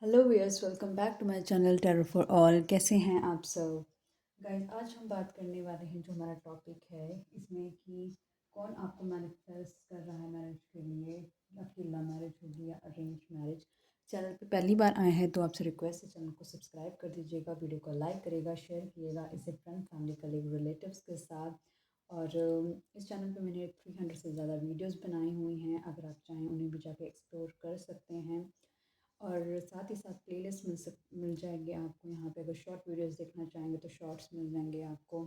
Hello viewers, welcome back to my channel tarot for all. कैसे हैं आप सब गाइस? आज हम बात करने वाले हैं जो हमारा टॉपिक है इसमें कि कौन आपको मैनिफेस्ट कर रहा है मैरिज के लिए। आपकी लव मैरिज होगी या अरेंज मैरिज। चैनल पे पहली बार आए हैं तो आपसे रिक्वेस्ट है चैनल को सब्सक्राइब कर दीजिएगा, वीडियो को लाइक करेगा, शेयर किएगा इसे फ्रेंड फैमिली कलीग रिलेटिव्स के साथ। और इस चैनल पे मैंने 300 से ज़्यादा वीडियोस बनाई हुई हैं, अगर आप चाहें उन्हें भी जाके एक्सप्लोर कर सकते हैं। और साथ ही साथ प्लेलिस्ट मिल जाएंगे आपको यहाँ पे। अगर शॉर्ट वीडियोस देखना चाहेंगे तो शॉर्ट्स मिल जाएंगे आपको।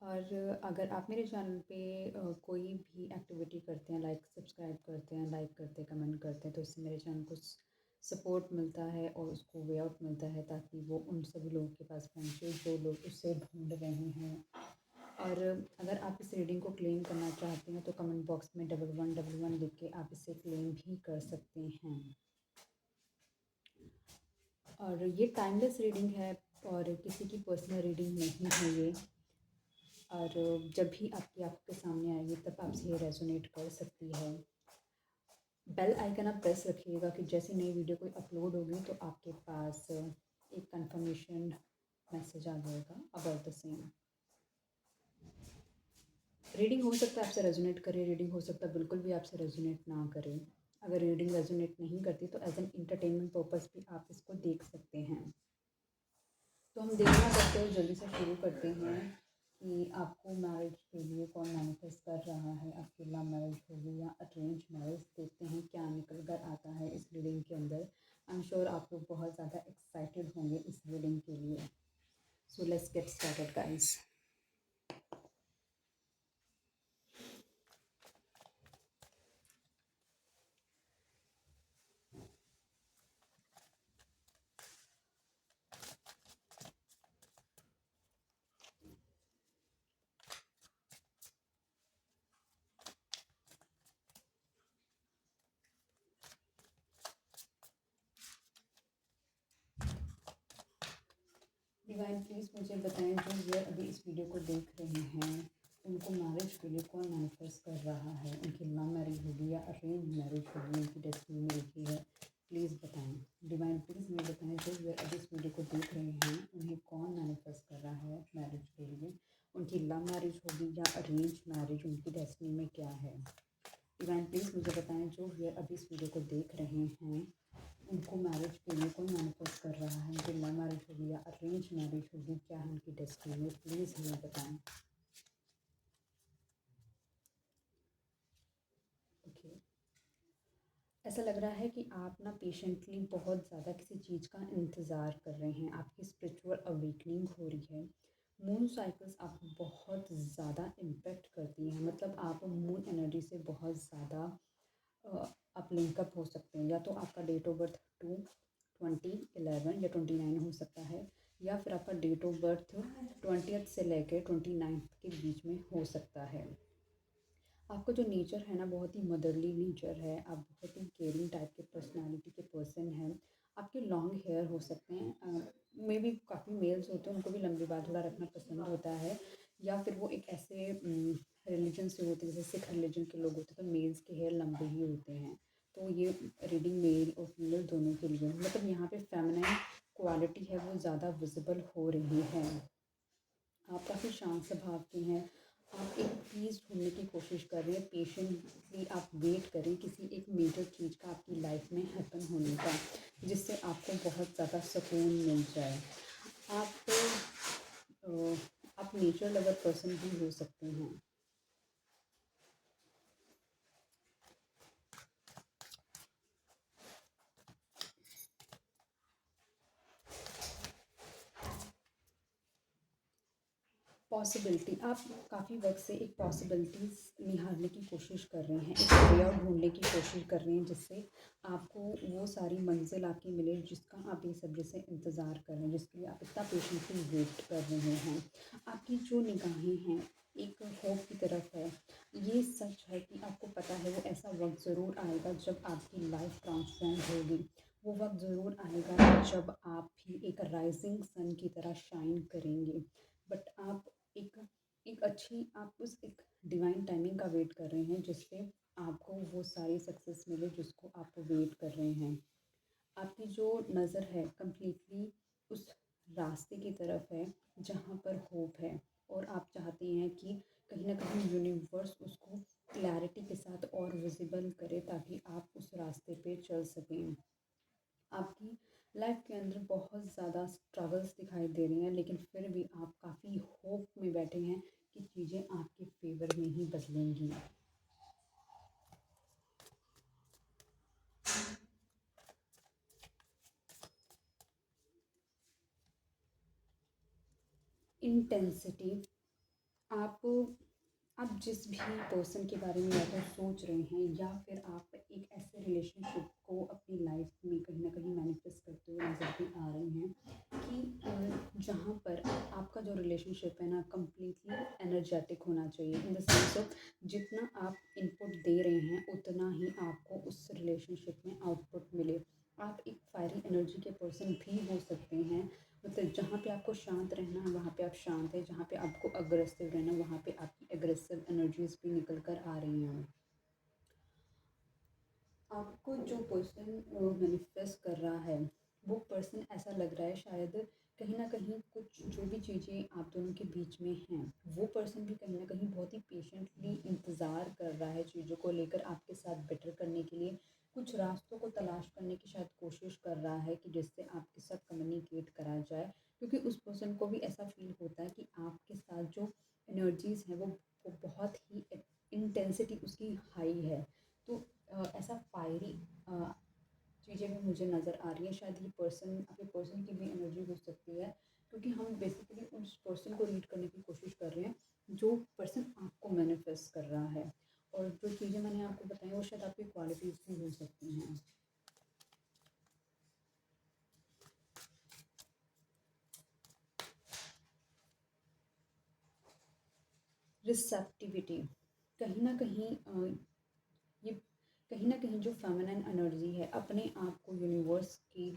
और अगर आप मेरे चैनल पे कोई भी एक्टिविटी करते हैं, लाइक सब्सक्राइब करते हैं, लाइक करते हैं, कमेंट करते हैं, तो इससे मेरे चैनल को सपोर्ट मिलता है और उसको वे आउट मिलता है ताकि वो उन सभी लोगों के पास पहुँचे जो लोग उससे ढूंढ रहे हैं। और अगर आप इस रीडिंग को क्लेम करना चाहते हैं तो कमेंट बॉक्स में 1111 लिख के आप इसे क्लेम भी कर सकते हैं। और ये टाइमलेस रीडिंग है और किसी की पर्सनल रीडिंग नहीं है ये। और जब भी आपकी आंखों के सामने आएगी तब आपसे ये रेजोनेट कर सकती है। बेल आइकन आप प्रेस रखिएगा कि जैसे नई वीडियो कोई अपलोड होगी तो आपके पास एक कंफर्मेशन मैसेज आ जाएगा अबाउट द सेम। रीडिंग हो सकता है आपसे रेजोनेट करे, रीडिंग हो सकता है बिल्कुल भी आपसे रेजोनेट ना करे। अगर रीडिंग रेजोनेट नहीं करती तो एज एन इंटरटेनमेंट पर्पज़ भी आप इसको देख सकते हैं। तो हम देखना करते हैं, जल्दी से शुरू करते हैं कि आपको मैरिज के लिए कौन मैनिफेस्ट कर रहा है। आपकी लव मैरिज होगी या अरेंज मैरिज, देखते हैं क्या निकल कर आता है इस रीडिंग के अंदर। आई एम श्योर आप लोग बहुत ज़्यादा एक्साइटेड होंगे इस रीडिंग के लिए। So let's get started guys. Divine please मुझे बताएं, जो व्यूअर अभी इस वीडियो को देख रहे हैं उनको मैरिज के लिए कौन मैनिफेस्ट कर रहा है। उनकी लव मैरिज होगी या अरेंज मैरिज होगी, उनकी डेस्टिनी में लिखी है। प्लीज़ बताएं डिवाइन, प्लीज़ मुझे बताएं, जो व्यूअर अभी इस वीडियो को देख रहे हैं उन्हें कौन मैनिफेस्ट कर रहा है मैरिज के लिए। उनकी लव मैरिज होगी या अरेंज मैरिज, उनकी डेस्टिनी में क्या है। डिवाइन प्लीज़ मुझे बताएं, जो व्यूअर अभी इस वीडियो को देख रहे हैं उनको मैरिज के लिए कौन मैनिफेस्ट कर रहा है। उनकी लव मैरिज होगी या अरेंज मैरिज होगी, क्या है उनकी डेस्टिनी, प्लीज़ हमें बताएं। ओके, ऐसा लग रहा है कि आप ना पेशेंटली बहुत ज़्यादा किसी चीज़ का इंतज़ार कर रहे हैं। आपकी स्पिरिचुअल अवेकनिंग हो रही है। मून साइकिल्स आपको बहुत ज़्यादा इम्पेक्ट करती हैं, मतलब आप मून एनर्जी से बहुत ज़्यादा आप लिंकअप हो सकते हैं। या तो आपका डेट ऑफ बर्थ 2011 या 29 हो सकता है, या फिर आपका डेट ऑफ बर्थ 20th से लेकर 29th के बीच में हो सकता है। आपका जो नेचर है ना बहुत ही मदरली नेचर है। आप बहुत ही केयरिंग टाइप के पर्सनालिटी के पर्सन हैं। आपके लॉन्ग हेयर हो सकते हैं, मे बी काफ़ी मेल्स होते हैं उनको भी लंबे बाल थोड़ा रखना पसंद होता है। या फिर वो एक ऐसे रिलीजन से होते हैं, जैसे सिख रिलीजन के लोग होते हैं तो मेल्स के हेयर लंबे ही होते हैं। तो ये रीडिंग मेल और फीमेल दोनों के लिए, मतलब यहाँ पे फेमिनाइन क्वालिटी है वो ज़्यादा विजिबल हो रही है। आप काफ़ी शांत स्वभाव के हैं। आप एक पीस ढूंढने की कोशिश कर रहे हैं, पेशेंटली आप वेट करें किसी एक मेजर चीज़ का आपकी लाइफ में हैपन होने का, जिससे आपको बहुत ज़्यादा सुकून मिल जाए। आप आप नेचर लवर पर्सन भी हो सकते हैं। पॉसिबिलिटी, आप काफ़ी वक्त से एक पॉसिबिलिटीज़ निहारने की कोशिश कर रहे हैं, एक वे आउट ढूंढने की कोशिश कर रहे हैं जिससे आपको वो सारी मंजिल आपकी मिले जिसका आप बेसब्री से इंतज़ार कर रहे हैं, जिसके लिए आप इतना पेशेंटली वेट कर रहे हैं। आपकी जो निगाहें हैं एक होप की तरफ है। ये सच है कि आपको पता है वो ऐसा वक्त ज़रूर आएगा जब आपकी लाइफ ट्रांसफॉर्म होगी। वो वक्त ज़रूर आएगा जब आप भी एक राइजिंग सन की तरह शाइन करेंगे। बट आप एक एक अच्छी आप उस एक डिवाइन टाइमिंग का वेट कर रहे हैं जिससे आपको वो सारी सक्सेस मिले जिसको आप वेट कर रहे हैं। आपकी जो नज़र है कम्प्लीटली उस रास्ते की तरफ है जहाँ पर होप है, और आप चाहते हैं कि कहीं न कहीं यूनिवर्स उसको क्लैरिटी के साथ और विज़िबल करे ताकि आप उस रास्ते पे चल सकें। आपकी लाइफ के अंदर बहुत ज़्यादा स्ट्रगल्स दिखाई दे रही हैं, लेकिन फिर भी आप काफ़ी होप में बैठे हैं कि चीज़ें आपके फेवर में ही बदलेंगी। इंटेंसिटी, आप आप जिस भी पर्सन के बारे में या तो सोच रहे हैं या फिर आप एक ऐसे रिलेशनशिप को अपनी लाइफ में कहीं ना कहीं मैनिफेस्ट करते हुए नजर भी आ रहे हैं कि जहाँ पर आपका जो रिलेशनशिप है ना कम्प्लीटली एनर्जेटिक होना चाहिए, इन द सेंस ऑफ जितना आप इनपुट दे रहे हैं उतना ही आपको उस रिलेशनशिप में आउटपुट मिले। आप एक फायरी एनर्जी के पर्सन भी हो सकते हैं, मतलब जहाँ पे आपको शांत रहना है वहाँ पे आप शांत हैं, जहाँ पे आपको अग्रेसिव रहना है वहाँ पे आपकी अग्रेसिव एनर्जीज भी निकल कर आ रही हैं। आपको जो पर्सन मैनिफेस्ट कर रहा है वो पर्सन ऐसा लग रहा है शायद कहीं ना कहीं कुछ जो भी चीज़ें आप दोनों के बीच में हैं वो पर्सन भी कहीं ना कहीं बहुत ही पेशेंटली इंतज़ार कर रहा है चीज़ों को लेकर आपके साथ बेटर करने के लिए, कुछ रास्तों को तलाश करने की शायद कोशिश कर रहा है कि जिससे आपके साथ कम्युनिकेट करा जाए, क्योंकि उस पर्सन को भी ऐसा फील होता है कि आपके साथ जो एनर्जीज़ हैं वो बहुत ही इंटेंसिटी उसकी हाई है। तो ऐसा फायरी चीज़ें भी मुझे नज़र आ रही है, शायद ये पर्सन आपके पर्सन की भी एनर्जी हो सकती है, क्योंकि हम बेसिकली उस पर्सन को रीड करने की कोशिश कर रहे हैं जो पर्सन आपको मैनिफेस्ट कर रहा है, और जो चीज़ें मैंने आपको बताई वो शायद आपकी क्वालिटीज़ भी हो सकती हैं। रिसेप्टिविटी, कहीं ना कहीं ये कहीं ना कहीं जो फेमिनिन एनर्जी है अपने आप को यूनिवर्स की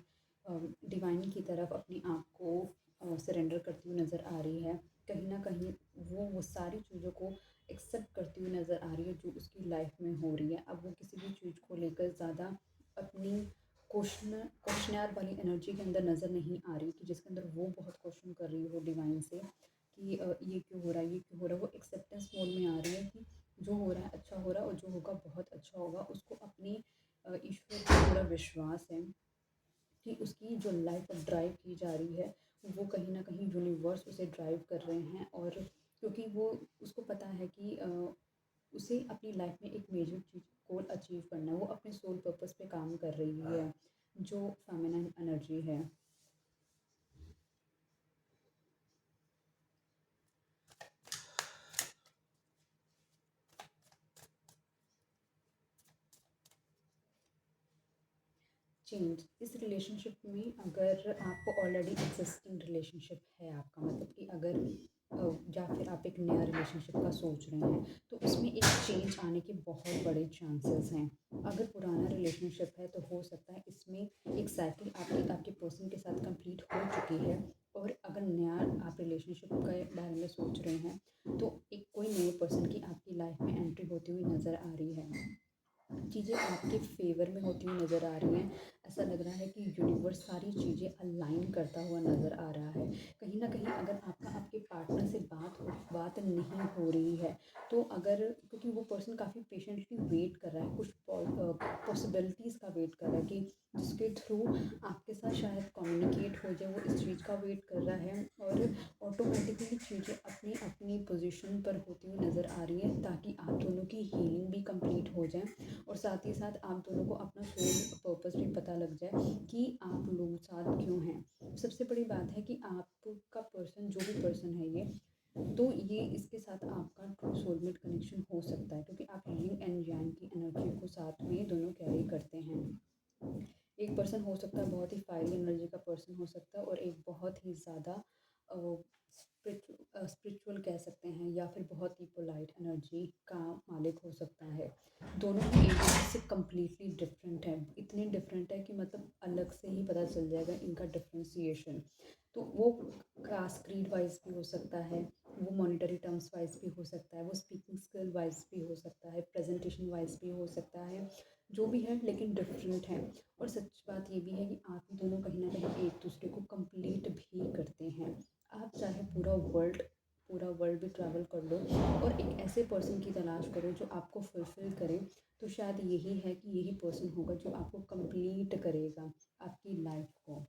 डिवाइन की तरफ अपने आप को सरेंडर करती हुई नज़र आ रही है। कहीं ना कहीं वो सारी चीज़ों को एक्सेप्ट करती हुई नज़र आ रही है जो उसकी लाइफ में हो रही है। अब वो किसी भी चीज़ को लेकर ज़्यादा अपनी क्वेश्चनर वाली एनर्जी के अंदर नज़र नहीं आ रही कि जिसके अंदर वो बहुत क्वेश्चन कर रही हो डिवाइन से कि ये क्यों हो रहा है, ये क्यों हो रहा है। वो एक्सेप्टेंस मोड में आ रही है कि जो हो रहा है अच्छा हो रहा है और जो होगा बहुत अच्छा होगा। उसको अपनी ईश्वर पर पूरा विश्वास है कि उसकी जो लाइफ ड्राइव की जा रही है वो कहीं ना कहीं यूनिवर्स उसे ड्राइव कर रहे हैं, और क्योंकि वो उसको पता है कि उसे अपनी लाइफ में एक मेजर चीज़ गोल अचीव करना है, वो अपने सोल पर्पस पे काम कर रही है जो फेमिनिन एनर्जी है। चेंज, इस रिलेशनशिप में अगर आपको ऑलरेडी एग्जिस्टिंग रिलेशनशिप है आपका, मतलब कि अगर या फिर आप एक नया रिलेशनशिप का सोच रहे हैं तो उसमें एक चेंज आने के बहुत बड़े चांसेस हैं। अगर पुराना रिलेशनशिप है तो हो सकता है इसमें एक साइकिल आपकी आपके पर्सन के साथ कंप्लीट हो चुकी है, और अगर नया आप रिलेशनशिप के बारे में सोच रहे हैं तो एक कोई नए पर्सन की आपकी लाइफ में एंट्री होती हुई नज़र आ रही है। चीज़ें आपके फेवर में होती हुई नज़र आ रही हैं। ऐसा लग रहा है कि यूनिवर्स सारी चीज़ें अलाइन करता हुआ नज़र आ रहा है। कहीं न कहीं अगर आपका आपके पार्टनर से बात नहीं हो रही है तो अगर, क्योंकि वो पर्सन काफ़ी पेशेंटली वेट कर रहा है, कुछ पॉसिबिलिटीज़ का वेट कर रहा है कि जिसके थ्रू आपके साथ शायद कम्युनिकेट हो जाए, वो इस चीज़ का वेट कर रहा है, और ऑटोमेटिकली चीज़ें अपनी अपनी पोजीशन पर होती हुई नज़र आ रही है ताकि आप दोनों की हीलिंग भी कंप्लीट हो जाए, और साथ ही साथ आप दोनों को अपना सोल पर्पस भी पता लग जाए कि आप लोग साथ क्यों हैं। सबसे बड़ी बात है कि आपका पर्सन जो भी पर्सन है ये, तो ये इसके साथ आपका ट्रू सोलमेट कनेक्शन हो सकता है, क्योंकि आप यिन एंड यांग की एनर्जी को साथ में दोनों कैरी करते हैं। एक पर्सन हो सकता है बहुत ही फायरी एनर्जी का पर्सन हो सकता है, और एक बहुत ही ज़्यादा स्पिरिचुअल कह सकते हैं, या फिर बहुत ही पोलाइट एनर्जी का मालिक हो सकता है। दोनों ही एक दूसरे से कम्प्लीटली डिफरेंट है, इतने डिफरेंट है कि मतलब अलग से ही पता चल जाएगा इनका डिफ्रेंसिएशन। तो वो कास्ट क्रीड वाइज भी हो सकता है, वो मॉनिटरी टर्म्स वाइज भी हो सकता है, वो स्पीकिंग स्किल वाइज भी हो सकता है, प्रेजेंटेशन वाइज भी हो सकता है, जो भी है लेकिन डिफरेंट है। और सच बात ये भी है कि आप दोनों कहीं ना कहीं एक दूसरे को कंप्लीट भी करते हैं। आप चाहे पूरा वर्ल्ड भी ट्रैवल कर लो और एक ऐसे पर्सन की तलाश करो जो आपको फुलफ़िल करे, तो शायद यही है कि यही पर्सन होगा जो आपको कंप्लीट करेगा आपकी लाइफ को।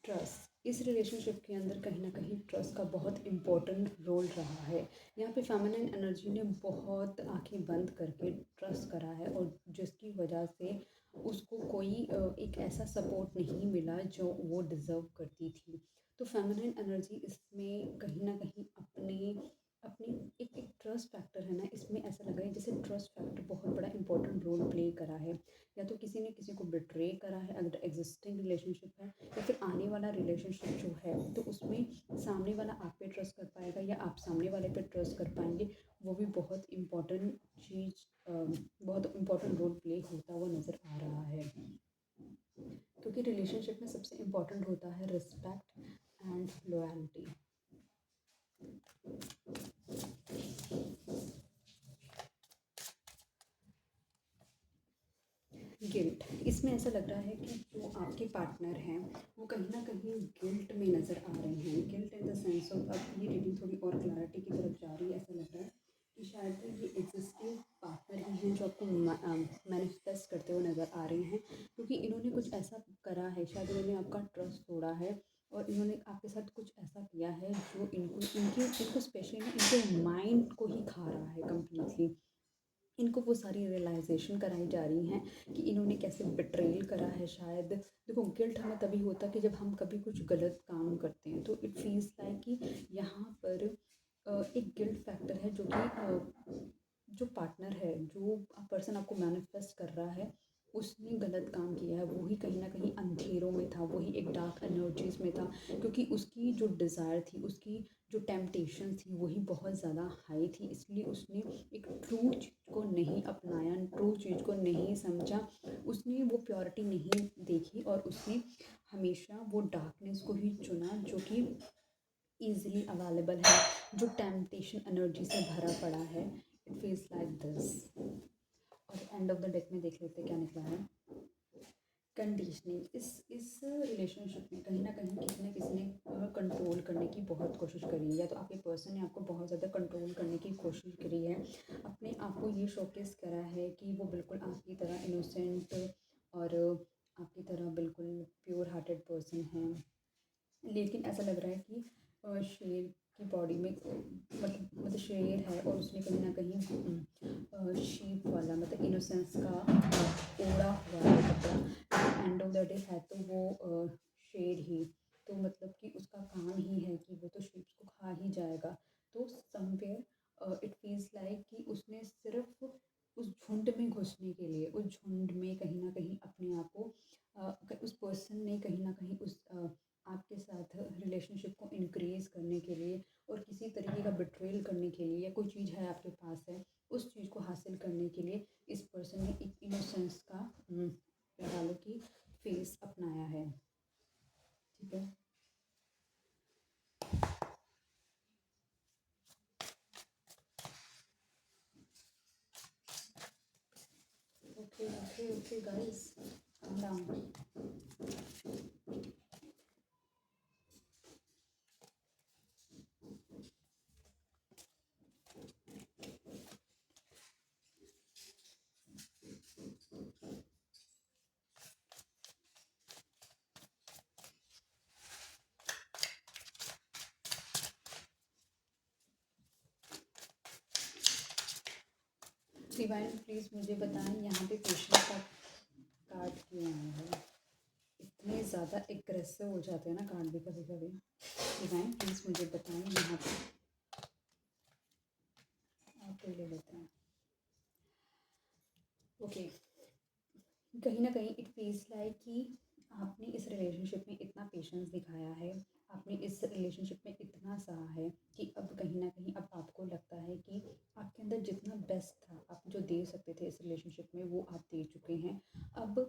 ट्रस्ट इस रिलेशनशिप के अंदर कहीं ना कहीं ट्रस्ट का बहुत इम्पोर्टेंट रोल रहा है। यहाँ पे फेमिनिन एनर्जी ने बहुत आंखें बंद करके ट्रस्ट करा है और जिसकी वजह से उसको कोई एक ऐसा सपोर्ट नहीं मिला जो वो डिज़र्व करती थी। तो फेमिनिन एनर्जी इसमें कहीं ना कहीं अपनी अपनी एक एक ट्रस्ट फैक्टर है ना, इसमें ऐसा लगा है जैसे ट्रस्ट फैक्टर बहुत बड़ा इंपॉर्टेंट रोल प्ले करा है। या तो किसी ने किसी को बिट्रे करा है अगर एग्जिस्टिंग रिलेशनशिप है, या फिर आने वाला रिलेशनशिप जो है तो उसमें सामने वाला आप पे ट्रस्ट कर पाएगा या आप सामने वाले पे ट्रस्ट कर पाएंगे। वो भी बहुत इम्पोर्टेंट चीज़, बहुत इम्पोर्टेंट रोल प्ले होता हुआ नज़र आ रहा है। क्योंकि रिलेशनशिप में सबसे इम्पोर्टेंट होता है रिस्पेक्ट एंड लॉयल्टी। गिल्ट इसमें ऐसा लग रहा है कि जो आपके पार्टनर हैं वो कहीं ना कहीं गिल्ट में नज़र आ रहे हैं। Guilt in the sense of, अब ये रीडिंग थोड़ी और क्लैरिटी की तरफ जा रही है। ऐसा लग रहा है कि शायद ये एग्जिस्टिंग पार्टनर ही हैं जो आपको मैनिफेस्ट करते हुए नज़र आ रहे हैं, क्योंकि इन्होंने कुछ ऐसा करा है, शायद इन्होंने आपका ट्रस्ट तोड़ा है और इन्होंने आपके साथ कुछ ऐसा किया है जो इनको स्पेशली ना इनके माइंड को ही खा रहा है कम्प्लीटली। इनको वो सारी रियलाइजेशन कराई जा रही हैं कि इन्होंने कैसे बिट्रेल करा है। शायद देखो, गिल्ट हमें तभी होता है कि जब हम कभी कुछ गलत काम करते हैं, तो इट फील्स लाइक कि यहाँ पर एक गिल्ट फैक्टर है जो कि जो पार्टनर है, जो पर्सन आपको मैनिफेस्ट कर रहा है, उसने गलत काम किया है। वो ही कहीं ना कहीं अंधेरों में था, वही एक डार्क एनर्जीज में था, क्योंकि उसकी जो डिज़ायर थी, उसकी जो टेम्पटेशन थी वही बहुत ज़्यादा हाई थी। इसलिए उसने एक ट्रू चीज़ को नहीं अपनाया, ट्रू चीज़ को नहीं समझा, उसने वो प्योरिटी नहीं देखी और उसने हमेशा वो डार्कनेस को ही चुना जो कि ईज़िली अवेलेबल है, जो टेम्पटेशन एनर्जी से भरा पड़ा है। It feels like this. और एंड ऑफ द डेक में देख लेते क्या निकला है। कंडीशनिंग इस रिलेशनशिप में कहीं ना कहीं किसी न किसी ने कंट्रोल करने की बहुत कोशिश करी है, या तो आपके पर्सन ने आपको बहुत ज़्यादा कंट्रोल करने की कोशिश करी है। अपने आप को ये शोकेस करा है कि वो बिल्कुल आपकी तरह इनोसेंट और आपकी तरह बिल्कुल प्योर हार्टेड पर्सन है। लेकिन ऐसा लग रहा है कि शेर की बॉडी में मतलब शेर है और उसने कहीं ना कहीं शीप वाला मतलब इनोसेंस का ओढ़ा हुआ है कपड़ा। एंड ऑफ द डे है तो वो शेर ही, तो मतलब कि उसका काम ही है कि वो तो शीप्स को खा ही जाएगा। तो समवेयर इट फील्स लाइक कि उसने सिर्फ उस झुंड में घुसने के लिए, उस झुंड में कहीं ना कहीं अपने आप को उस पर्सन ने कहीं ना कहीं उस आपके साथ रिलेशनशिप को इंक्रीज़ करने के लिए और किसी तरीके का बिट्रेल करने के लिए, या कोई चीज़ है आपके पास है उस चीज़ को हासिल करने के लिए इस पर्सन ने एक इनोसेंस का लगा लो कि फेस अपनाया है। ठीक है। Okay okay okay guys, calm down। Divine please मुझे बताएं यहाँ पे पेशेंस का कार्ड क्यों आया है। इतने ज़्यादा एग्रेसिव हो जाते हैं ना कार्ड भी कभी कभी। डिवाइन प्लीज़ मुझे बताएं यहाँ पे, आप ले लेते हैं। ओके, कहीं ना कहीं इट फील्स लाइक कि आपने इस रिलेशनशिप में इतना पेशेंस दिखाया है, आपने इस रिलेशनशिप में इतना सहा है कि अब कहीं ना कहीं अब आपको लगता है कि आपके अंदर जितना बेस्ट था, आप जो दे सकते थे इस रिलेशनशिप में वो आप दे चुके हैं। अब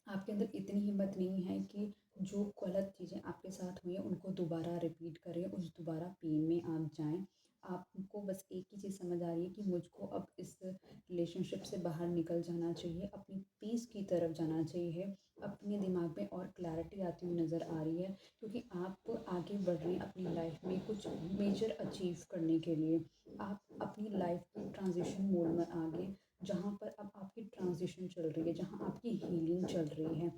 आपके अंदर इतनी हिम्मत नहीं है कि जो गलत चीज़ें आपके साथ हुई हैं उनको दोबारा रिपीट करें, उस दोबारा पेन में आप जाएँ। आपको बस एक ही चीज़ समझ आ रही है कि मुझको अब इस रिलेशनशिप से बाहर निकल जाना चाहिए, अपनी पीस की तरफ जाना चाहिए। अपने दिमाग में और क्लैरिटी आती हुई नज़र आ रही है, क्योंकि आप आगे बढ़ रहे हैं अपनी लाइफ में कुछ मेजर अचीव करने के लिए। आप अपनी लाइफ की ट्रांजिशन मोड में आ गए, जहाँ पर अब आपकी ट्रांजिशन चल रही है, जहाँ आपकी हीलिंग चल रही है।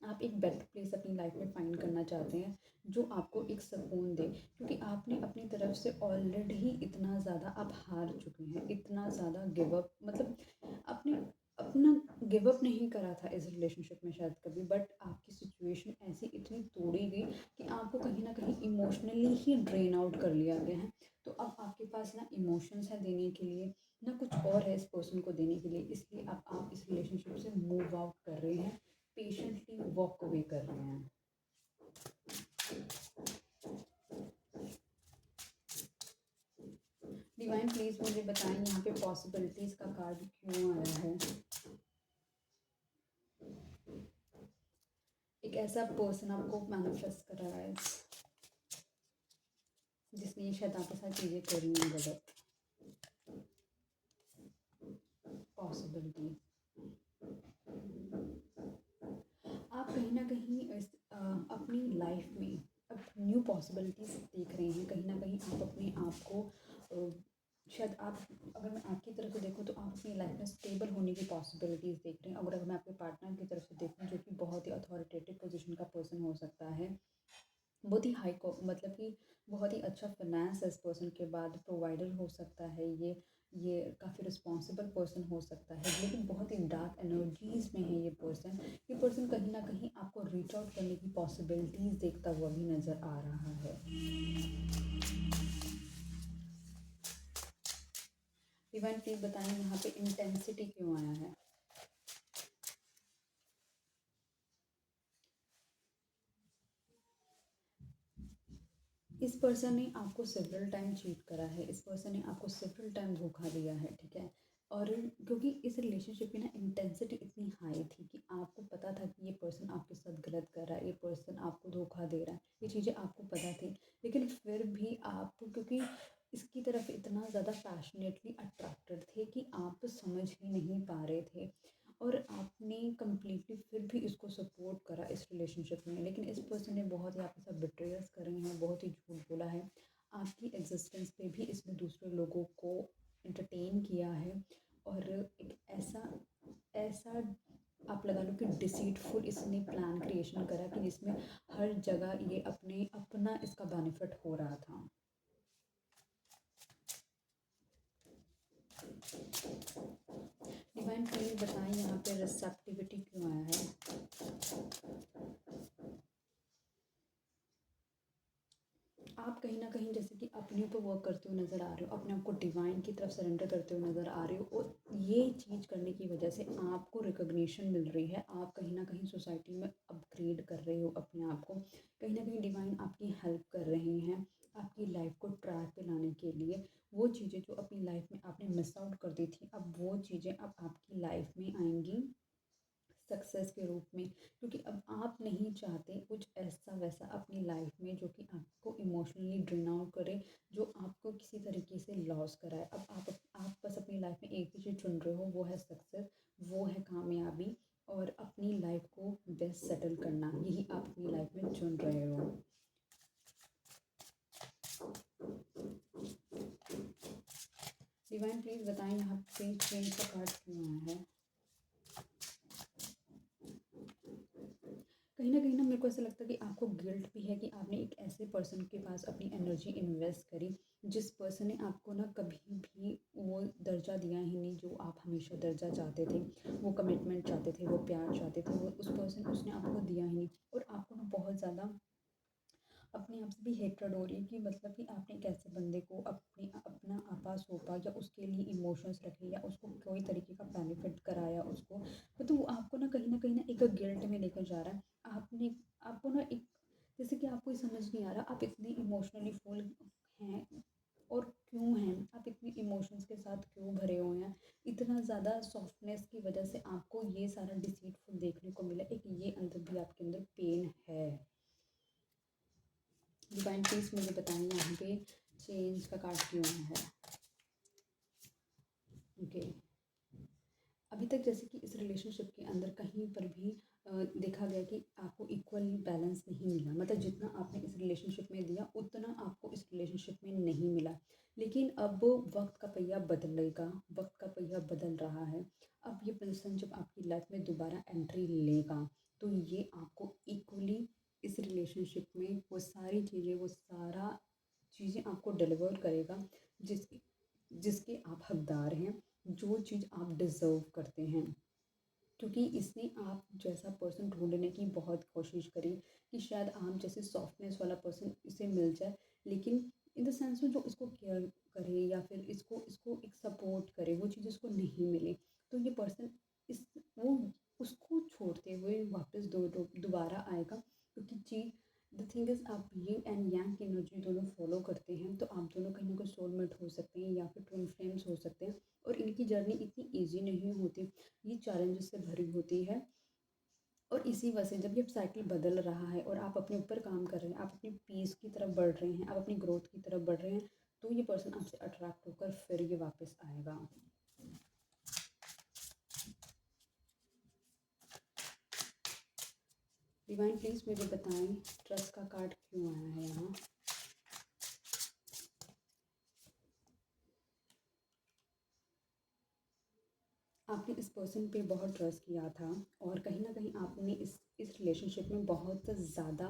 आप एक बेटर प्लेस अपनी लाइफ में फाइंड करना चाहते हैं, जो आपको एक सुकून दे, क्योंकि आपने अपनी तरफ से ऑलरेडी ही इतना ज़्यादा आप हार चुके हैं, इतना ज़्यादा गिव अप, मतलब आपने अपना गिव अप नहीं करा था इस रिलेशनशिप में शायद कभी, बट आपकी सिचुएशन ऐसी इतनी तोड़ी गई कि आपको कहीं ना कहीं इमोशनली ही ड्रेन आउट कर लिया गया है। तो अब आपके पास ना इमोशंस है देने के लिए, ना कुछ और है इस पर्सन को देने के लिए, इसलिए अब आप इस रिलेशनशिप से मूव आउट कर रहे हैं, पेशेंटली वॉक अवे कर रहे हैं। डिवाइन प्लीज मुझे बताएं यहाँ पे पॉसिबिलिटीज का कार्ड क्यों आया है। एक ऐसा पर्सन आपको मैनिफेस्ट कर रहा है जिसने ये शायद आपके साथ चीज़ें करी हैं गलत। पॉसिबिलिटी आप कहीं ना कहीं अपनी लाइफ में अब न्यू पॉसिबिलिटीज देख रहे हैं, कहीं ना कहीं आप अपने आप को शायद आप, अगर मैं आपकी तरफ से देखूँ तो आप अपनी लाइफ में स्टेबल होने की पॉसिबिलिटीज़ देख रहे हैं। अगर मैं आपके पार्टनर की तरफ से देखूँ, जो कि बहुत ही अथॉरिटेटिव पोजीशन का पर्सन हो सकता है, बहुत ही हाई को मतलब कि बहुत ही अच्छा फाइनेंस इस पर्सन के बाद प्रोवाइडर हो सकता है, ये काफ़ी रिस्पॉन्सिबल पर्सन हो सकता है, लेकिन बहुत ही डार्क एनर्जीज़ में है ये पर्सन कहीं ना कहीं आपको रीच आउट करने की पॉसिबिलिटीज़ देखता हुआ भी नज़र आ रहा है। डिवाइन प्लीज बताएं यहाँ पे इंटेंसिटी क्यों आया है। इस पर्सन ने आपको सेवरल टाइम चीट करा है, इस पर्सन ने आपको सेवरल टाइम धोखा दिया है, ठीक है। और क्योंकि इस रिलेशनशिप की ना इंटेंसिटी इतनी हाई थी कि आपको पता था कि ये पर्सन आपके साथ गलत कर रहा है, ये पर्सन आपको धोखा दे रहा है, ये चीज़ें आपको पता थी, लेकिन फिर भी आप क्योंकि इसकी तरफ इतना ज़्यादा पैशनेटली अट्रैक्टेड थे कि आप समझ ही नहीं पा रहे थे, और आपने कम्प्लीटली फिर भी इसको सपोर्ट करा इस रिलेशनशिप में। लेकिन इस पर्सन ने बहुत ही आपके साथ बिट्रेयल्स करे हैं, बहुत ही झूठ बोला है, आपकी एग्जिस्टेंस पे भी इसने दूसरे लोगों को एंटरटेन किया है, और एक ऐसा ऐसा आप लगा लो कि डिसीटफुल इसने प्लान क्रिएशन करा कि जिसमें हर जगह ये अपने अपना इसका बेनिफिट हो रहा था। डिवाइन प्लीज बताएं यहाँ पे रिसेप्टिविटी क्यों आया है। आप कहीं ना कहीं जैसे कि अपने ऊपर वर्क करते हुए नज़र आ रहे हो, अपने आप को डिवाइन की तरफ सरेंडर करते हुए नज़र आ रहे हो, और ये चीज़ करने की वजह से आपको रिकॉग्निशन मिल रही है, आप कहीं ना कहीं सोसाइटी में अपग्रेड कर रहे हो अपने आप को, कहीं ना कहीं डिवाइन आपकी हेल्प कर रहे हैं आपकी लाइफ को ट्रैक पे लाने के लिए। वो चीज़ें जो अपनी लाइफ में आपने मिस आउट कर दी थी, अब वो चीज़ें अब आपकी लाइफ में आएंगी सक्सेस के रूप में, क्योंकि अब आप नहीं चाहते कुछ ऐसा वैसा अपनी लाइफ में जो कि आपको इमोशनली ड्रेन आउट करे, जो आपको किसी तरीके से लॉस कराए। अब आप बस अपनी लाइफ में एक ही चीज़ चुन रहे हो, वो है सक्सेस, वो है कामयाबी, और अपनी लाइफ को बेस्ट सेटल करना, यही आप अपनी लाइफ में चुन रहे हो। डिवाइन प्लीज बताएं यहाँ पे चेंज का कार्ड क्यों आया है। कहीं ना मेरे को ऐसा लगता है कि आपको गिल्ट भी है कि आपने एक ऐसे पर्सन के पास अपनी एनर्जी इन्वेस्ट करी, जिस पर्सन ने आपको ना कभी भी वो दर्जा दिया ही नहीं जो आप हमेशा दर्जा चाहते थे, वो कमिटमेंट चाहते थे, वो प्यार चाहते थे, वो उस पर्सन उसने आपको दिया ही नहीं, और आपको ना बहुत ज़्यादा अपने आप से भी हेट्रेड हो रही है कि मतलब कि आपने एक ऐसे बंदे को अपना आपा सौंपा, या उसके लिए इमोशंस रखे, या उसको कोई तरीके का बेनिफिट कराया उसको, तो वो आपको ना कहीं ना एक गिल्ट में लेकर जा रहा है। आपको ना एक, जैसे कि आपको ये समझ नहीं आ रहा, आप इतने इमोशनली फुल हैं, और क्यों हैं, आप इतनी इमोशंस के साथ क्यों भरे हुए हैं, इतना ज़्यादा सॉफ्टनेस की वजह से आपको ये सारा डिसीटफुल देखने को मिला, एक ये अंदर भी आपके अंदर पेन है। डिवाइन प्लीज मुझे बताएं यहाँ पे चेंज का कार्ड क्यों आया है। ओके, अभी तक जैसे कि इस रिलेशनशिप के अंदर कहीं पर भी देखा गया कि आपको इक्वल बैलेंस नहीं मिला, मतलब जितना आपने इस रिलेशनशिप में दिया उतना आपको इस रिलेशनशिप में नहीं मिला। लेकिन अब वक्त का पहिया बदलेगा, वक्त का पहिया बदल रहा है। अब ये पर्सन जब आपकी लाइफ में दोबारा एंट्री लेगा तो ये आपको इक्वली इस रिलेशनशिप में वो सारी चीज़ें, वो सारा चीज़ें आपको डिलीवर करेगा जिसकी जिसके आप हकदार हैं, जो चीज़ आप डिज़र्व करते हैं। क्योंकि इसने आप जैसा पर्सन ढूंढने की बहुत कोशिश करी कि शायद आप जैसे सॉफ्टनेस वाला पर्सन इसे मिल जाए, लेकिन इन द सेंस में जो इसको केयर करे या फिर इसको इसको एक सपोर्ट करे, वो चीज़ उसको नहीं मिली। तो ये पर्सन इस वो उसको छोड़ते हुए वापस दोबारा आएगा, क्योंकि चीज द थिंग इज़ आप यिन एंड यांग की एनर्जी दोनों फॉलो करते हैं, तो आप दोनों कहीं ना कहीं सोलमेट हो सकते हैं या फिर ट्विन फ्लेम्स हो सकते हैं। और इनकी जर्नी इतनी ईजी नहीं होती, ये चैलेंजेस से भरी होती है। और इसी वजह से जब ये साइकिल बदल रहा है और आप अपने ऊपर काम कर रहे हैं, आप अपनी पीस की तरफ बढ़ रहे हैं, आप अपनी ग्रोथ की तरफ बढ़ रहे हैं, तो ये पर्सन आपसे अट्रैक्ट होकर फिर ये वापस आएगा। डिवाइन प्लीज मुझे बताएं ट्रस्ट का कार्ड क्यों आया है यहाँ। आपने इस पर्सन पे बहुत ट्रस्ट किया था और कहीं ना कहीं आपने इस रिलेशनशिप में बहुत ज़्यादा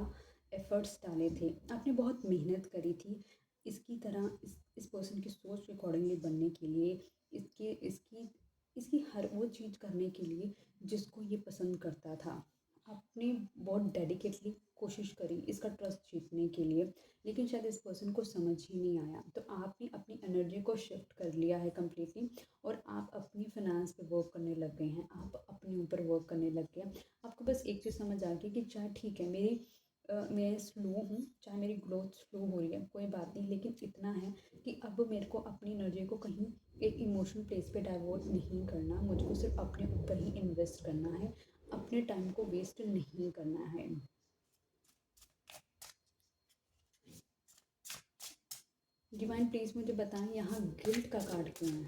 एफर्ट्स डाले थे, आपने बहुत मेहनत करी थी इसकी तरह इस पर्सन की सोच के अकॉर्डिंगली बनने के लिए, इसके इसकी इसकी हर वो चीज़ करने के लिए जिसको ये पसंद करता था। आपने बहुत डेडिकेटली कोशिश करी इसका ट्रस्ट जीतने के लिए, लेकिन शायद इस पर्सन को समझ ही नहीं आया, तो आपने अपनी एनर्जी को शिफ्ट कर लिया है कम्प्लीटली और आप अपनी फाइनेंस पे वर्क करने लग गए हैं, आप अपने ऊपर वर्क करने लग गए हैं। आपको बस एक चीज़ समझ आ गई कि चाहे ठीक है मैं स्लो हूँ, चाहे मेरी ग्रोथ स्लो हो रही है, कोई बात नहीं, लेकिन इतना है कि अब मेरे को अपनी एनर्जी को कहीं एक इमोशनल प्लेस पे डाइवर्ट नहीं करना, मुझको सिर्फ अपने ऊपर ही इन्वेस्ट करना है, अपने टाइम को वेस्ट नहीं करना है। डिवाइन प्लीज मुझे बताएं यहाँ गिल्ट का कार्ड क्यों है।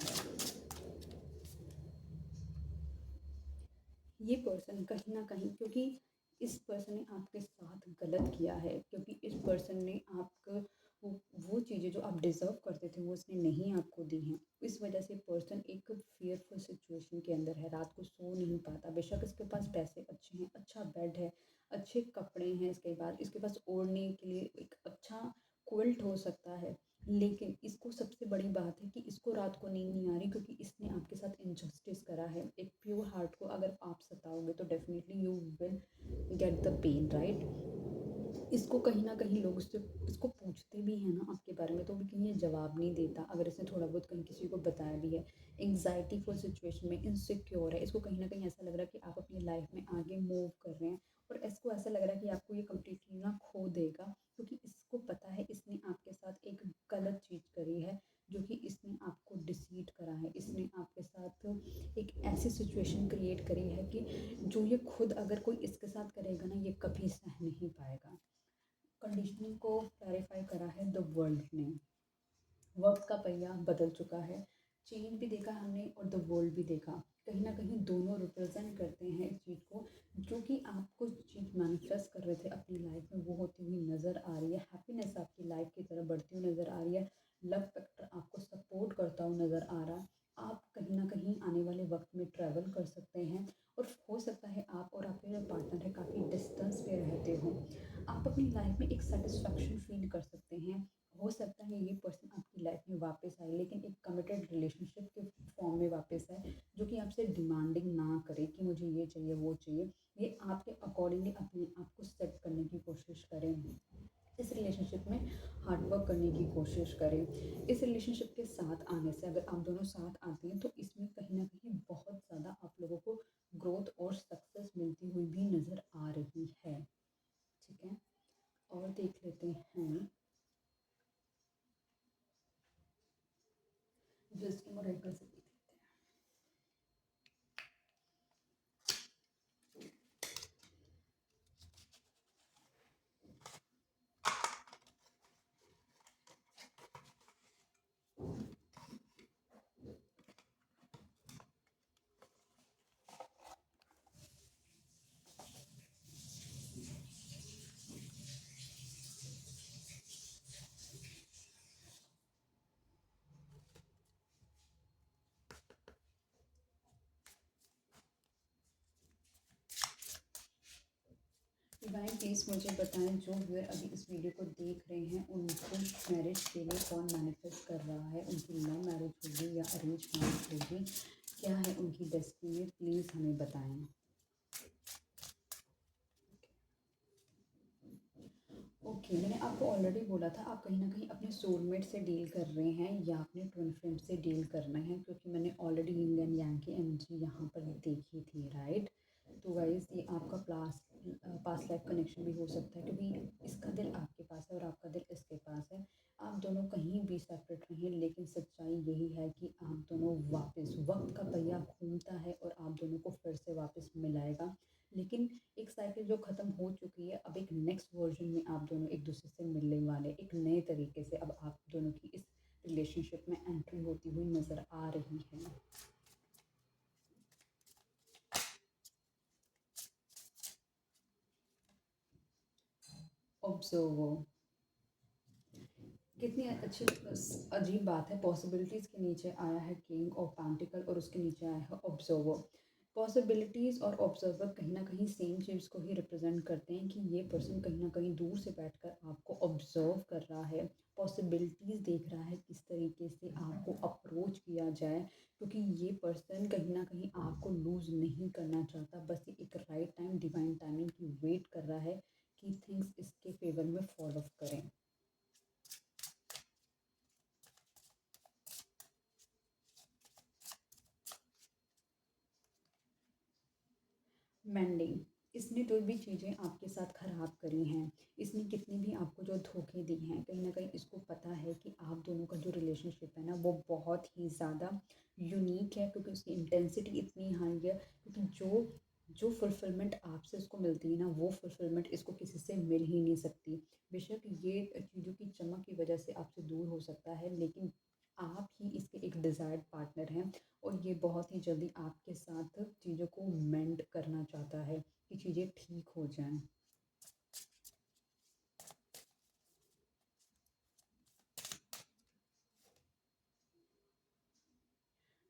ये पर्सन कहीं ना कहीं, क्योंकि इस पर्सन ने आपके साथ गलत किया है, क्योंकि इस पर्सन ने आपको वो चीज़ें जो आप डिज़र्व करते थे वो उसने नहीं आपको दी हैं। इस वजह से पर्सन एक फियरफुल सिचुएशन के अंदर है, रात को सो नहीं पाता। बेशक इसके पास पैसे अच्छे हैं, अच्छा बेड है, अच्छे कपड़े हैं, इसके बाद इसके पास ओढ़ने के लिए एक अच्छा क्विल्ट हो सकता है, लेकिन इसको सबसे बड़ी बात है कि इसको रात को नींद नहीं आ रही, क्योंकि इसने आपके साथ इनजस्टिस करा है। एक प्योर हार्ट को अगर आप सताओगे तो definitely you will get the pain, right. इसको कहीं ना कहीं लोग उससे इसको पूछते भी हैं ना आपके बारे में, तो भी कहीं ये जवाब नहीं देता, अगर इसने थोड़ा बहुत कहीं किसी को बताया भी है। एंग्जाइटी फुल सिचुएशन में इनसिक्योर है, इसको कहीं ना कहीं ऐसा लग रहा है कि आप अपनी लाइफ में आगे मूव कर रहे हैं, और इसको ऐसा लग रहा है कि आपको ये कम्प्लीटली ना खो देगा, क्योंकि इसको पता है इसने आपके साथ एक गलत चीज़ करी है, जो कि इसने आपको डिसीट करा है, इसने आपके साथ एक ऐसी सिचुएशन क्रिएट करी है कि जो ये खुद अगर कोई इसके साथ करेगा ना, ये कभी सह नहीं पाएगा। कंडीशनिंग को क्लैरिफाई करा है द वर्ल्ड ने, वक्त का पहिया बदल चुका है। चेंज भी देखा हमने और द वर्ल्ड भी देखा, कहीं ना कहीं दोनों रिप्रेजेंट करते हैं इस चीज़ को। जो कि आप कुछ चीज़ मैनिफेस्ट कर रहे थे अपनी लाइफ में, वो होती हुई नज़र आ रही है। हैप्पीनेस आपकी लाइफ की तरफ बढ़ती हुई नज़र आ रही है, लव फैक्टर आपको सपोर्ट करता हुआ नज़र आ रहा है। आप कहीं ना कहीं आने वाले वक्त में ट्रैवल कर सकते हैं, और हो सकता है आप और आपके जो पार्टनर है काफ़ी डिस्टेंस पे रहते हो, आप अपनी लाइफ में एक सेटिस्फैक्शन फील कर सकते हैं। हो सकता है ये पर्सन आपकी लाइफ में वापस आए, लेकिन एक कमिटेड रिलेशनशिप के फॉर्म में वापस आए, जो कि आपसे डिमांडिंग ना करे कि मुझे ये चाहिए वो चाहिए। ये आपके अकॉर्डिंगली अपने आप को सेट करने की कोशिश करें, इस रिलेशनशिप में हार्ड वर्क करने की कोशिश करें। इस रिलेशनशिप के साथ आने से, अगर आप दोनों साथ आते हैं, तो इसमें कहीं ना कहीं बहुत ज़्यादा आप लोगों को ग्रोथ और सक्सेस मिलती हुई भी नज़र आ रही है। ठीक है, और देख लेते हैं विजडम और एंकल से देख लेते हैं। डिवाइन प्लीज़ मुझे बताएं, जो व्यूअर अभी इस वीडियो को देख रहे हैं उनको मैरिज के लिए कौन मैनिफेस्ट कर रहा है, उनकी लव मैरिज होगी या अरेंज मैरिज होगी, क्या है उनकी डेस्टिनी, प्लीज़ हमें बताएं। ओके, मैंने आपको ऑलरेडी बोला था आप कहीं ना कहीं अपने सोलमेट से डील कर रहे हैं या अपने ट्विन फ्लेम से डील कर रहे हैं, क्योंकि मैंने ऑलरेडी यिंग एंड यांग की एनर्जी यहाँ पर देखी थी, राइट। तो गाइस ये आपका पास्ट लाइफ कनेक्शन भी हो सकता है, क्योंकि इसका दिल आपके पास है और आपका दिल इसके पास है। आप दोनों कहीं भी सेपरेट रहें, लेकिन सच्चाई यही है कि आप दोनों वापस, वक्त का पहिया घूमता है और आप दोनों को फिर से वापस मिलाएगा। लेकिन एक साइकिल जो ख़त्म हो चुकी है, अब एक नेक्स्ट वर्जन में आप दोनों एक दूसरे से मिलने वाले, एक नए तरीके से अब आप दोनों की इस रिलेशनशिप में एंट्री होती हुई नज़र आ रही है। ऑब्जर्वर, कितनी अच्छी अजीब बात है, पॉसिबिलिटीज़ के नीचे आया है किंग ऑफ पेंटिकल और उसके नीचे आया है ऑब्जर्वर। पॉसिबिलिटीज़ और ऑब्जर्वर कहीं ना कहीं सेम चीज़ को ही रिप्रेजेंट करते हैं कि ये पर्सन कहीं ना कहीं दूर से बैठकर आपको ऑब्जर्व कर रहा है, पॉसिबिलिटीज़ देख रहा है किस तरीके से आपको अप्रोच किया जाए, क्योंकि ये पर्सन कहीं ना कहीं आपको लूज़ नहीं करना चाहता, बस ये एक राइट टाइम, डिवाइन टाइमिंग की वेट कर रहा है कि थिंग्स इसके फेवर में फॉलो करें। मेंडिंग, इसने जो भी चीज़ें आपके साथ ख़राब करी हैं, इसने कितनी भी आपको जो धोखे दी हैं, कहीं ना कहीं इसको पता है कि आप दोनों का जो रिलेशनशिप है ना वो बहुत ही ज़्यादा यूनिक है, क्योंकि उसकी इंटेंसिटी इतनी हाई है, क्योंकि जो जो फुलफिलमेंट आपसे इसको मिलती है ना, वो फुलफिलमेंट इसको किसी से मिल ही नहीं सकती। बेशक ये चीज़ों की चमक की वजह से आपसे दूर हो सकता है, लेकिन आप ही इसके एक डिज़ायर्ड पार्टनर हैं और ये बहुत ही जल्दी आपके साथ चीज़ों को मेंड करना चाहता है कि चीज़ें ठीक हो जाएं।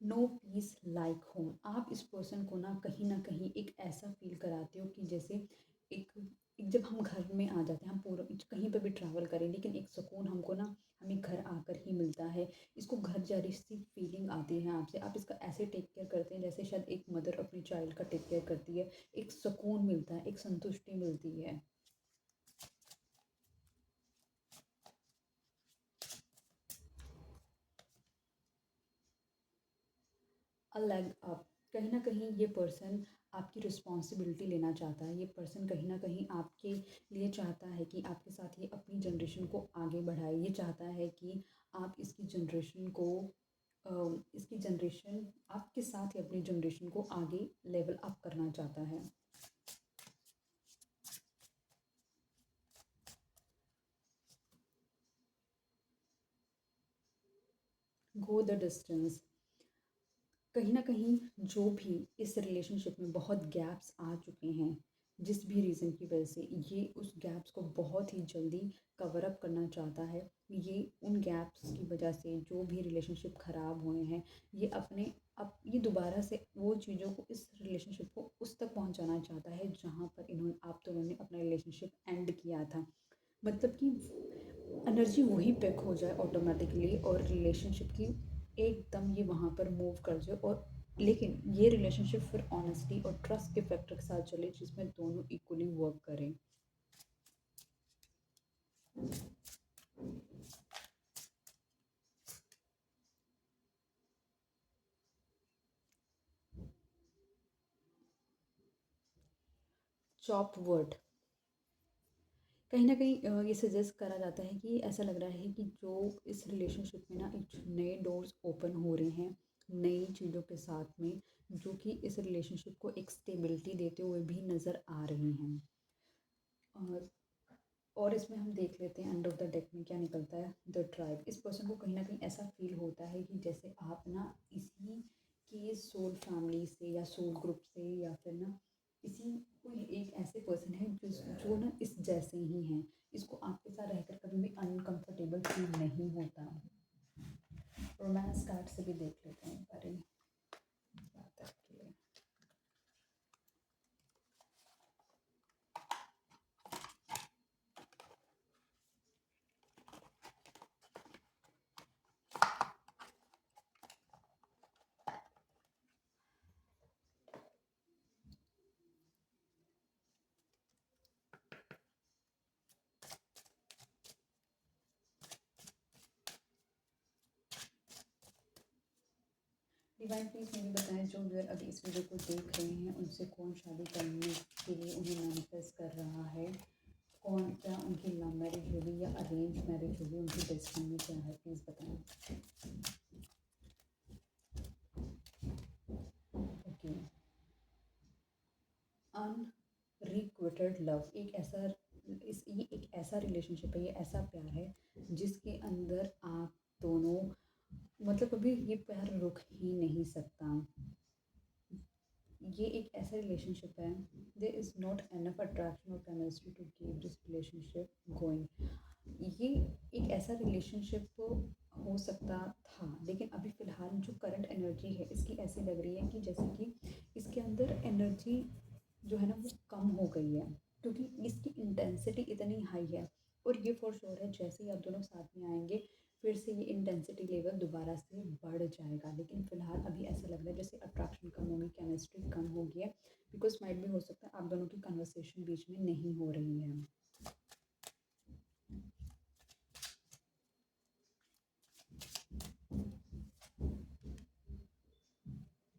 नो पीस लाइक होम, आप इस पर्सन को ना कहीं एक ऐसा फील कराते हो कि जैसे एक एक जब हम घर में आ जाते हैं, हम पूरा कहीं पर भी ट्रैवल करें, लेकिन एक सुकून हमको ना हमें घर आकर ही मिलता है। इसको घर जारी सी फीलिंग आती है आपसे, आप इसका ऐसे टेक केयर करते हैं जैसे शायद एक मदर अपनी चाइल्ड का टेक केयर करती है, एक सुकून मिलता है, एक संतुष्टि मिलती है। अ लेग अप, कहीं न कहीं ये पर्सन आपकी रिस्पॉन्सिबिलिटी लेना चाहता है। ये पर्सन कहीं न कहीं आपके लिए चाहता है कि आपके साथ ये अपनी जनरेशन को आगे बढ़ाए। ये चाहता है कि आप इसकी जनरेशन को इसकी जनरेशन आपके साथ ही अपनी जनरेशन को आगे लेवल अप करना चाहता है। गो द डिस्टेंस, कहीं न कहीं जो भी इस रिलेशनशिप में बहुत गैप्स आ चुके हैं, जिस भी रीज़न की वजह से, ये उस गैप्स को बहुत ही जल्दी कवर अप करना चाहता है। ये उन गैप्स की वजह से जो भी रिलेशनशिप ख़राब हुए हैं, ये अपने अब ये दोबारा से वो चीज़ों को, इस रिलेशनशिप को उस तक पहुंचाना चाहता है जहां पर इन्होंने आप दोनों ने अपना रिलेशनशिप एंड किया था। मतलब कि एनर्जी वहीं पिक हो जाए ऑटोमेटिकली और रिलेशनशिप की एकदम ये वहाँ पर मूव कर जाए, और लेकिन ये रिलेशनशिप फिर ऑनेस्टी और ट्रस्ट के फैक्टर के साथ चले, जिसमें दोनों इक्वली वर्क करें। चॉप वर्ड, कहीं न कहीं ये सजेस्ट करा जाता है कि ऐसा लग रहा है कि जो इस रिलेशनशिप में ना एक नए डोर्स ओपन हो रहे हैं, नई चीज़ों के साथ में, जो कि इस रिलेशनशिप को एक स्टेबिलिटी देते हुए भी नज़र आ रही हैं। और और इसमें हम देख लेते हैं एंड ऑफ द डेक में क्या निकलता है, द ट्राइब। इस पर्सन को कहीं न कहीं ऐसा फ़ील होता है कि जैसे आप ना इसी की सोल फैमिली से या सोल ग्रुप से या फिर ना इसी कोई एक ऐसे पर्सन है जो ना इस जैसे ही हैं। इसको आपके साथ रहकर कभी भी अनकंफर्टेबल फ़ील नहीं होता। रोमांस कार्ड से भी देख लेते हैं एक बारी बात आपके लिए। डिवाइन प्लीज़ मुझे बताएं, जो व्यूअर अभी इस वीडियो को देख रहे हैं उनसे कौन शादी करने के लिए उन्हें मैनिफेस्ट कर रहा है, कौन, क्या उनकी लव मैरिज होगी या अरेंज मैरिज होगी, उनकी डेस्टिनी क्या है, प्लीज़ बताएं। ओके, अनरिक्विटेड लव एक ऐसा ये एक ऐसा रिलेशनशिप है, ये ऐसा प्यार है जिसके अंदर आप दोनों मतलब कभी ये प्यार रुक ही नहीं सकता। ये एक ऐसा रिलेशनशिप है, there is not enough attraction और chemistry to keep this relationship going. ये एक ऐसा रिलेशनशिप हो सकता था, लेकिन अभी फ़िलहाल जो करंट एनर्जी है इसकी ऐसी लग रही है कि जैसे कि इसके अंदर एनर्जी जो है ना वो कम हो गई है, क्योंकि इसकी इंटेंसिटी इतनी हाई है। और ये फॉर श्योर है जैसे ही आप दोनों साथ में आएंगे फिर से ये इंटेंसिटी लेवल दोबारा से बढ़ जाएगा, लेकिन फ़िलहाल अभी ऐसा लग रहा है जैसे अट्रैक्शन कम होगी, केमिस्ट्री कम हो गई है, बिकॉज माइट भी हो सकता है आप दोनों की कन्वर्सेशन बीच में नहीं हो रही है।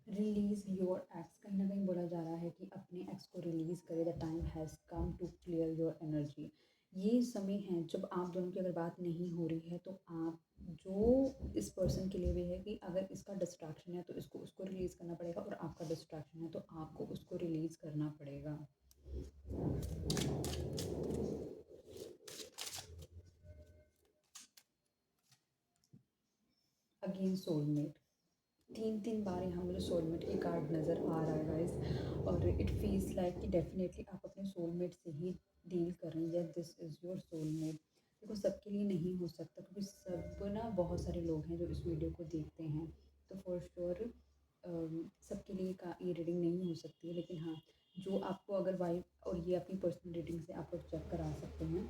रिलीज़ योर एक्स, कहीं ना कहीं बोला जा रहा है कि अपने एक्स को रिलीज़ करें, the time has come to clear your energy. ये समय है जब आप दोनों की अगर बात नहीं हो रही है तो आप जो इस पर्सन के लिए भी है कि अगर इसका डिस्ट्रैक्शन है तो इसको उसको रिलीज़ करना पड़ेगा, और आपका डिस्ट्रैक्शन है तो आपको उसको रिलीज़ करना पड़ेगा। अगेन सोलमेट, तीन तीन बार यहाँ मुझे सोलमेट की कार्ड नज़र आ रहा है गाइस, और इट फील्स लाइक कि डेफिनेटली आप अपने सोलमेट से ही डील कर रही हैं, दिस इज़ योर सोलमेट। देखो सबके लिए नहीं हो सकता, क्योंकि सब ना बहुत सारे लोग हैं जो इस वीडियो को देखते हैं, तो फॉर श्योर सबके लिए का ये रीडिंग नहीं हो सकती है, लेकिन हाँ जो आपको अगर वाइब, और ये अपनी पर्सनल रीडिंग से आप लोग चेक करा सकते हैं।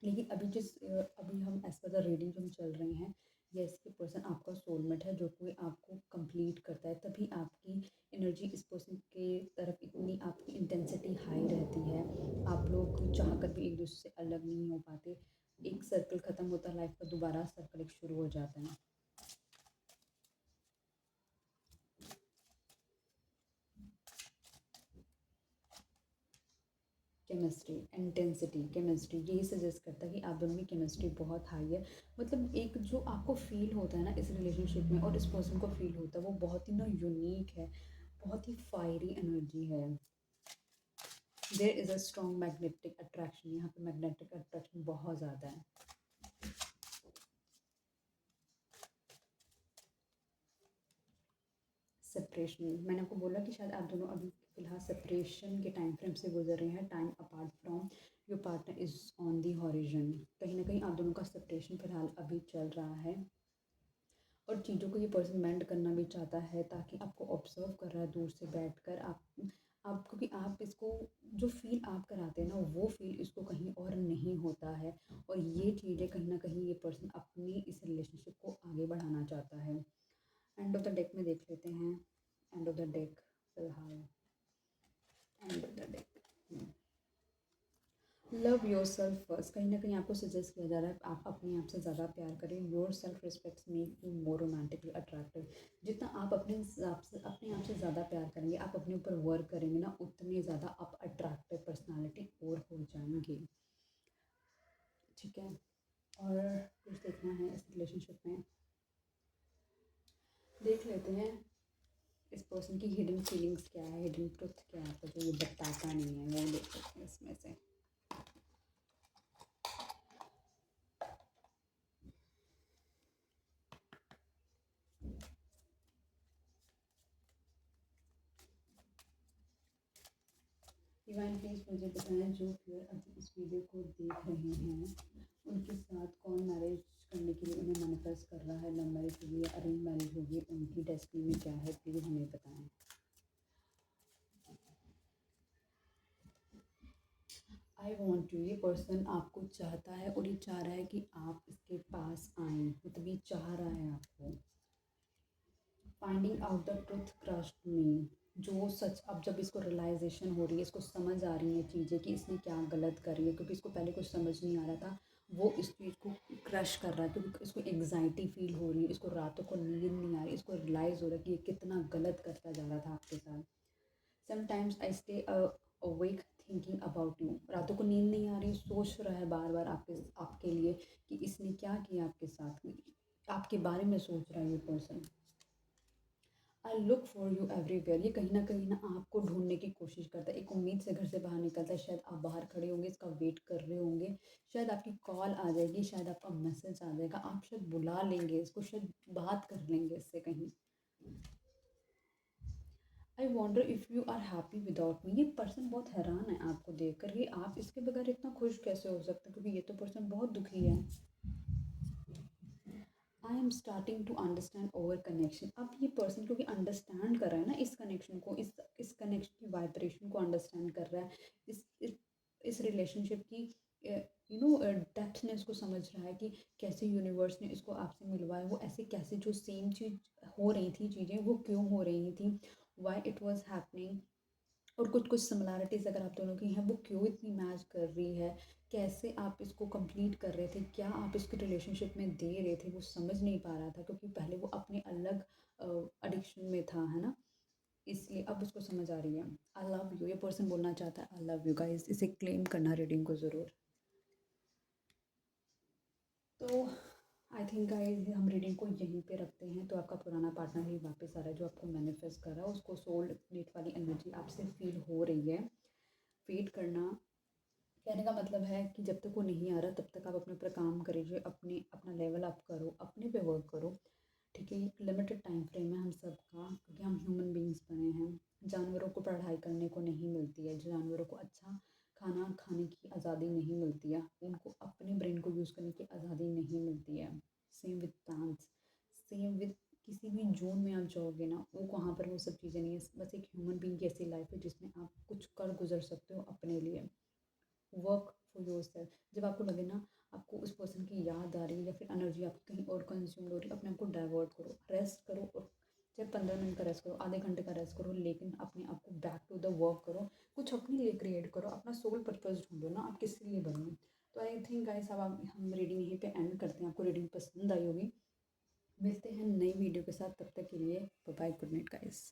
लेकिन अभी हम एज पर द रीडिंग जो हम चल रहे हैं, ये इसके पर्सन आपका सोलमेट है जो कोई आपको कंप्लीट करता है, तभी आपकी एनर्जी इस पर्सन के तरफ इतनी आपकी इंटेंसिटी हाई रहती है। आप लोग चाह कर भी एक दूसरे से अलग नहीं हो पाते, एक सर्कल ख़त्म होता है लाइफ का, दोबारा सर्कल एक शुरू हो जाता है। केमिस्ट्री, इंटेंसिटी, केमिस्ट्री यही सजेस्ट करता है कि आप दोनों की केमिस्ट्री बहुत हाई है। मतलब एक जो आपको फील होता है ना इस रिलेशनशिप में और इस पर्सन को फील होता है वो बहुत ही ना यूनिक है, बहुत ही फायरी एनर्जी है। There is a strong magnetic attraction, यहाँ पे मैग्नेटिक अट्रैक्शन बहुत ज़्यादा है। सेपरेशन, मैंने आपको बोला कि शायद आप दोनों अभी फ़िलहाल सेपरेशन के टाइम फ्रेम से गुजर रहे हैं, time apart from your partner is on the horizon. कहीं ना कहीं आप दोनों का सेपरेशन फ़िलहाल अभी चल रहा है, और चीज़ों को ये पर्सन मेंड करना भी चाहता है, ताकि आपको ऑब्जर्व कर रहा है दूर से बैठकर। आप क्योंकि आप इसको जो फील आप कराते हैं ना वो फील इसको कहीं और नहीं होता है, और ये चीज़ें कहीं ना कहीं ये पर्सन अपनी इस रिलेशनशिप को आगे बढ़ाना चाहता है। एंड ऑफ द डेक में देख लेते हैं, एंड ऑफ द डेक फिलहाल, end of the deck love your self first, कहीं ना कहीं आपको सजेस्ट किया जा रहा है आप अपने आप से ज़्यादा प्यार करें। Your self respects make you more romantically attractive, जितना आप अपने हिसाब से अपने आप से ज़्यादा प्यार करेंगे, आप अपने ऊपर वर्क करेंगे ना, उतने ज़्यादा आप अट्रैक्टिव पर्सनालिटी और हो जाएंगे। ठीक है। और कुछ देखना है इस रिलेशनशिप में, देख लेते हैं इस पर्सन की हिडन फीलिंग्स क्या है, हिडन ट्रुथ क्या है, तो जो ये बताता नहीं है वो देख लेते हैं इसमें से। डिवाइन प्लीज मुझे बताएं जो प्योर अभी इस वीडियो को देख रहे हैं उनके साथ कौन मैरिज करने के लिए उन्हें मैनिफेस्ट कर रहा है, लव मैरिज होगी या अरेंज मैरिज होगी, उनकी डेस्टिनी में क्या है, प्लीज़ हमें बताएं। आई वॉन्ट टू, ये पर्सन आपको चाहता है और ये चाह रहा है कि आप इसके पास आएँ, मतलब ये चाह रहा है आपको। Finding out the truth crushed me, जो सच अब जब इसको रियलाइजेशन हो रही है, इसको समझ आ रही हैं चीज़ें कि इसने क्या गलत करी है, क्योंकि इसको पहले कुछ समझ नहीं आ रहा था, वो इस चीज़ को क्रश कर रहा है क्योंकि इसको एंग्जाइटी फील हो रही है, इसको रातों को नींद नहीं आ रही, इसको रियलाइज़ हो रहा है कि ये कितना गलत करता जा रहा था आपके साथ। Sometimes I stay awake thinking about you, रातों को नींद नहीं आ रही, सोच रहा है बार बार आपके लिए कि इसने क्या किया आपके साथ, आपके बारे में सोच रहा है ये person. I look for you everywhere, ये कहीं ना आपको ढूंढने की कोशिश करता है, एक उम्मीद से घर से बाहर निकलता है, शायद आप बाहर खड़े होंगे, इसका वेट कर रहे होंगे, शायद आपकी कॉल आ जाएगी, शायद आपका मैसेज आ जाएगा, आप शायद बुला लेंगे इसको, शायद बात कर लेंगे इससे कहीं। I wonder if you are happy without me, ये पर्सन बहुत हैरान है आपको देख कर कि आप इसके बगैर इतना खुश कैसे हो सकते हैं, क्योंकि ये तो पर्सन बहुत दुखी है। I am starting to understand over connection, अब ये पर्सन क्योंकि अंडरस्टैंड कर रहा है ना इस कनेक्शन को, इस कनेक्शन की वाइब्रेशन को अंडरस्टैंड कर रहा है, इस रिलेशनशिप की डेप्थनेस को समझ रहा है कि कैसे यूनिवर्स ने इसको आपसे मिलवाया, वो ऐसे कैसे जो सेम चीज़ हो रही थी चीज़ें वो क्यों हो रही थी, वाई इट वॉज हैपनिंग, और कुछ कुछ सिमिलैरिटीज़ अगर आप दोनों की हैं वो क्यों इतनी मैच कर रही है, कैसे आप इसको कंप्लीट कर रहे थे, क्या आप इसके रिलेशनशिप में दे रहे थे, वो समझ नहीं पा रहा था क्योंकि पहले वो अपने अलग एडिक्शन में था, है ना, इसलिए अब उसको समझ आ रही है। आई लव यू, ये पर्सन बोलना चाहता है आई लव यू गाइस, इसे क्लेम करना रीडिंग को ज़रूर। तो आई थिंक गाइस हम रीडिंग को यहीं पे रखते हैं, तो आपका पुराना पार्टनर ही वापस आ रहा है जो आपको मैनिफेस्ट कर रहा है, उसको सोल मेट वाली एनर्जी आपसे फील हो रही है। वेट करना, कहने का मतलब है कि जब तक वो नहीं आ रहा तब तक आप अपने ऊपर काम करिए, अपना लेवल अप करो, अपने पे वर्क करो, ठीक है। एक लिमिटेड टाइम फ्रेम है हम सब का, क्योंकि हम ह्यूमन बींग्स बने हैं, जानवरों को पढ़ाई करने को नहीं मिलती है, जानवरों को अच्छा खाना खाने की आज़ादी नहीं मिलती है, उनको अपने ब्रेन को यूज़ करने की आज़ादी नहीं मिलती है। Same with plants, same with किसी भी जोन में आप जाओगे ना, वो वहाँ पर वो सब चीज़ें नहीं है, बस एक ह्यूमन बींग की ऐसी लाइफ है जिसमें आप कुछ कर गुजर सकते हो अपने लिए। वर्क फॉर योर सेल्फ, जब आपको लगे ना आपको उस पर्सन की याद आ रही है या फिर एनर्जी आपकी कहीं और कंज्यूम हो रही है, अपने आप को डाइवर्ट करो, रेस्ट करो, और चाहे 15 मिनट का रेस्ट करो, आधे घंटे का रेस्ट करो, लेकिन अपने आप को बैक टू द वर्क करो, कुछ अपने लिए क्रिएट करो, अपना सोल पर्पस ढूंढो ना आप किस लिए बने हो। तो आई थिंक गाइस अब हम रीडिंग यहीं पे एंड करते हैं, आपको रीडिंग पसंद आई होगी, मिलते हैं नई वीडियो के साथ, तब तक के लिए बाय, गुड नाइट गाइस।